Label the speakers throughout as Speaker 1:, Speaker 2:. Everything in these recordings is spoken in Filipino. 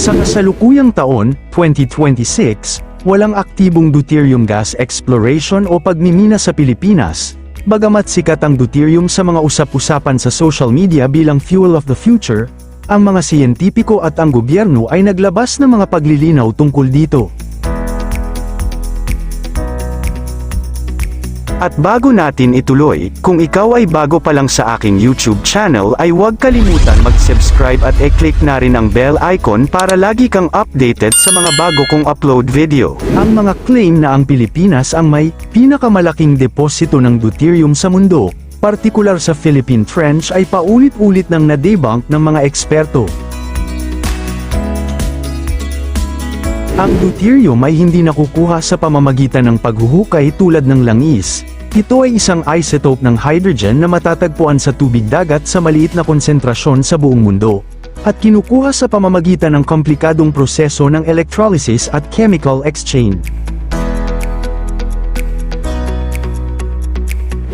Speaker 1: Sa kasalukuyang taon, 2026, walang aktibong deuterium gas exploration o pagmimina sa Pilipinas, bagamat sikat ang deuterium sa mga usap-usapan sa social media bilang fuel of the future, ang mga siyentipiko at ang gobyerno ay naglabas ng mga paglilinaw tungkol dito. At bago natin ituloy, kung ikaw ay bago pa lang sa aking YouTube channel ay huwag kalimutan mag-subscribe at i-click na rin ang bell icon para lagi kang updated sa mga bago kong upload video. Ang mga claim na ang Pilipinas ang may pinakamalaking deposito ng deuterium sa mundo, partikular sa Philippine Trench ay paulit-ulit nang na-debunk ng mga eksperto. Ang deuterium ay hindi nakukuha sa pamamagitan ng paghuhukay tulad ng langis. Ito ay isang isotope ng hydrogen na matatagpuan sa tubig dagat sa maliit na konsentrasyon sa buong mundo, at kinukuha sa pamamagitan ng komplikadong proseso ng electrolysis at chemical exchange.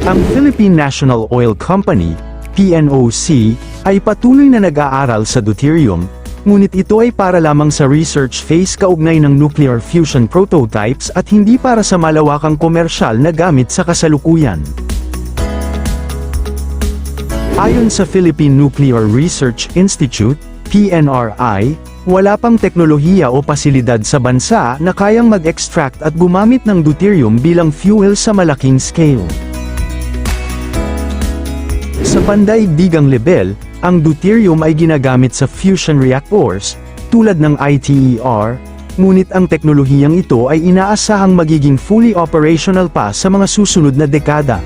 Speaker 1: Ang Philippine National Oil Company, PNOC, ay patuloy na nag-aaral sa deuterium, ngunit ito ay para lamang sa research phase kaugnay ng nuclear fusion prototypes at hindi para sa malawakang komersyal na gamit sa kasalukuyan. Ayon sa Philippine Nuclear Research Institute, PNRI, wala pang teknolohiya o pasilidad sa bansa na kayang mag-extract at gumamit ng deuterium bilang fuel sa malaking scale. Sa pandaigdigang level, ang deuterium ay ginagamit sa fusion reactors, tulad ng ITER, ngunit ang teknolohiyang ito ay inaasahang magiging fully operational pa sa mga susunod na dekada.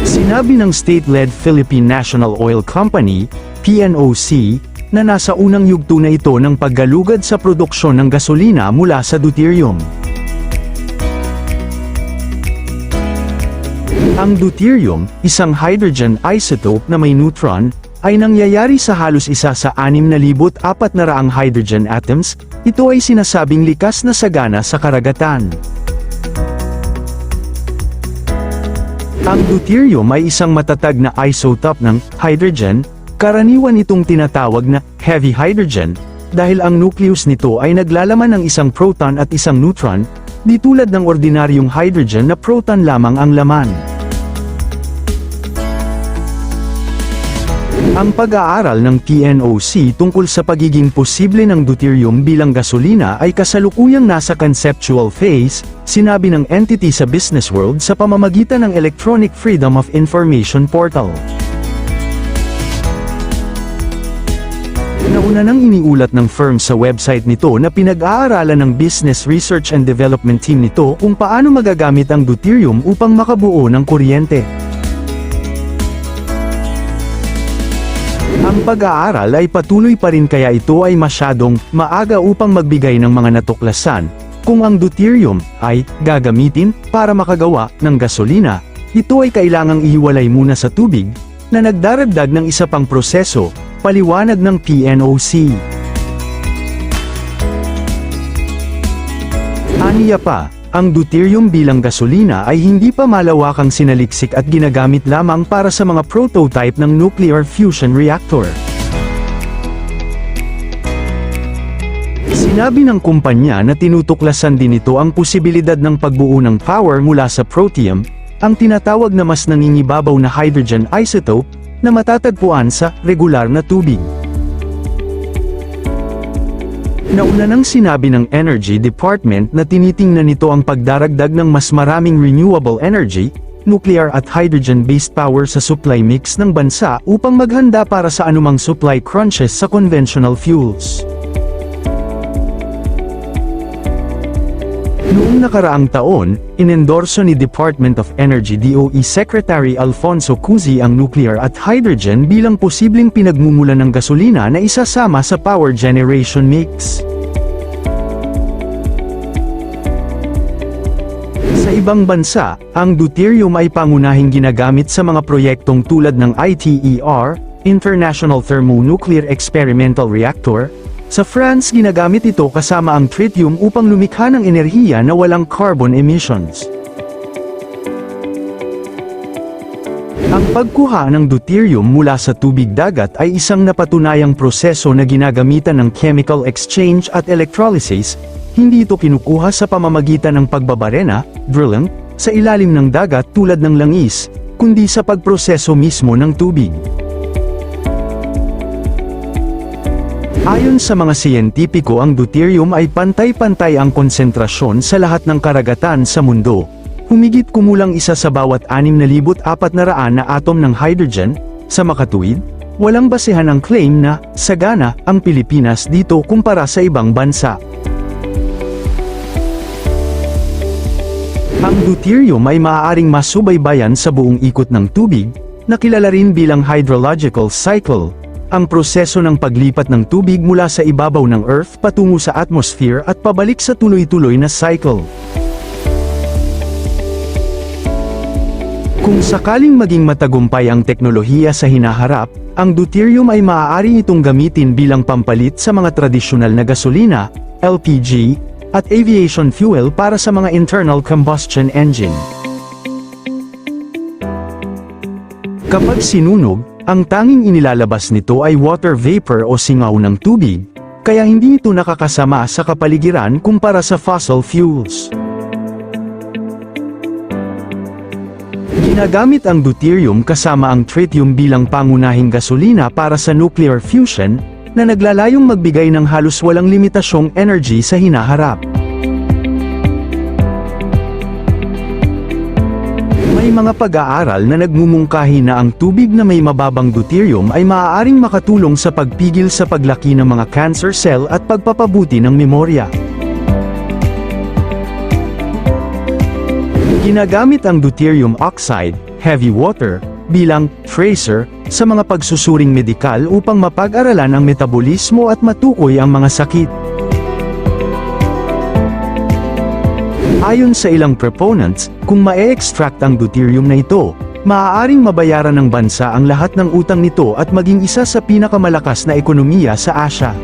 Speaker 1: Sinabi ng state-led Philippine National Oil Company, PNOC, na nasa unang yugto na ito ng paggalugad sa produksyon ng gasolina mula sa deuterium. Ang deuterium, isang hydrogen isotope na may neutron, ay nangyayari sa halos 1 sa 6,400 hydrogen atoms. Ito ay sinasabing likas na sagana sa karagatan. Ang deuterium ay isang matatag na isotope ng hydrogen, karaniwan itong tinatawag na heavy hydrogen, dahil ang nucleus nito ay naglalaman ng isang proton at isang neutron, di tulad ng ordinaryong hydrogen na proton lamang ang laman. Ang pag-aaral ng PNOC tungkol sa pagiging posible ng deuterium bilang gasolina ay kasalukuyang nasa conceptual phase, sinabi ng entity sa Business World sa pamamagitan ng Electronic Freedom of Information Portal. Nauna nang iniulat ng firm sa website nito na pinag-aaralan ng Business Research and Development Team nito kung paano magagamit ang deuterium upang makabuo ng kuryente. Ang pag-aaral ay patuloy pa rin kaya ito ay masyadong maaga upang magbigay ng mga natuklasan. Kung ang deuterium ay gagamitin para makagawa ng gasolina, ito ay kailangang ihiwalay muna sa tubig na nagdaragdag ng isa pang proseso, paliwanag ng PNOC. Aniya pa, ang deuterium bilang gasolina ay hindi pa malawakang sinaliksik at ginagamit lamang para sa mga prototype ng nuclear fusion reactor. Sinabi ng kumpanya na tinutuklasan din ito ang posibilidad ng pagbuo ng power mula sa protium, ang tinatawag na mas nangingibabaw na hydrogen isotope, na matatagpuan sa regular na tubig. Nauna nang sinabi ng Energy Department na tinitingnan nito ang pagdaragdag ng mas maraming renewable energy, nuclear at hydrogen-based power sa supply mix ng bansa upang maghanda para sa anumang supply crunches sa conventional fuels. Noong nakaraang taon, inendorso ni Department of Energy DOE Secretary Alfonso Cusi ang nuclear at hydrogen bilang posibleng pinagmumulan ng gasolina na isasama sa power generation mix. Sa ibang bansa, ang deuterium ay pangunahing ginagamit sa mga proyektong tulad ng ITER, International Thermonuclear Experimental Reactor. Sa France ginagamit ito kasama ang tritium upang lumikha ng enerhiya na walang carbon emissions. Ang Ang pagkuha ng deuterium mula sa tubig dagat ay isang napatunayang proseso na ginagamitan ng chemical exchange at electrolysis. Hindi ito kinukuha sa pamamagitan ng pagbabarena, drilling, sa ilalim ng dagat tulad ng langis, kundi sa pagproseso mismo ng tubig. Ayon sa mga siyentipiko, ang deuterium ay pantay-pantay ang konsentrasyon sa lahat ng karagatan sa mundo. Humigit kumulang isa sa bawat 6,400 na atom ng hydrogen. Sa makatuwid, walang basehan ang claim na sagana ang Pilipinas dito kumpara sa ibang bansa. Ang deuterium ay maaaring masubaybayan sa buong ikot ng tubig, na kilala rin bilang hydrological cycle, ang proseso ng paglipat ng tubig mula sa ibabaw ng Earth patungo sa atmosphere at pabalik sa tuloy-tuloy na cycle. Kung sakaling maging matagumpay ang teknolohiya sa hinaharap, ang deuterium ay maaari itong gamitin bilang pampalit sa mga tradisyonal na gasolina, LPG, at aviation fuel para sa mga internal combustion engine. Kapag sinunog, ang tanging inilalabas nito ay water vapor o singaw ng tubig, kaya hindi ito nakakasama sa kapaligiran kumpara sa fossil fuels. Ginagamit ang deuterium kasama ang tritium bilang pangunahing gasolina para sa nuclear fusion, na naglalayong magbigay ng halos walang limitasyong energy sa hinaharap. May mga pag-aaral na nagmumungkahi na ang tubig na may mababang deuterium ay maaaring makatulong sa pagpigil sa paglaki ng mga cancer cell at pagpapabuti ng memorya. Ginagamit ang deuterium oxide, heavy water, bilang tracer sa mga pagsusuring medikal upang mapag-aralan ang metabolismo at matukoy ang mga sakit. Ayon sa ilang proponents, kung ma-extract ang deuterium na ito, maaaring mabayaran ng bansa ang lahat ng utang nito at maging isa sa pinakamalakas na ekonomiya sa Asia.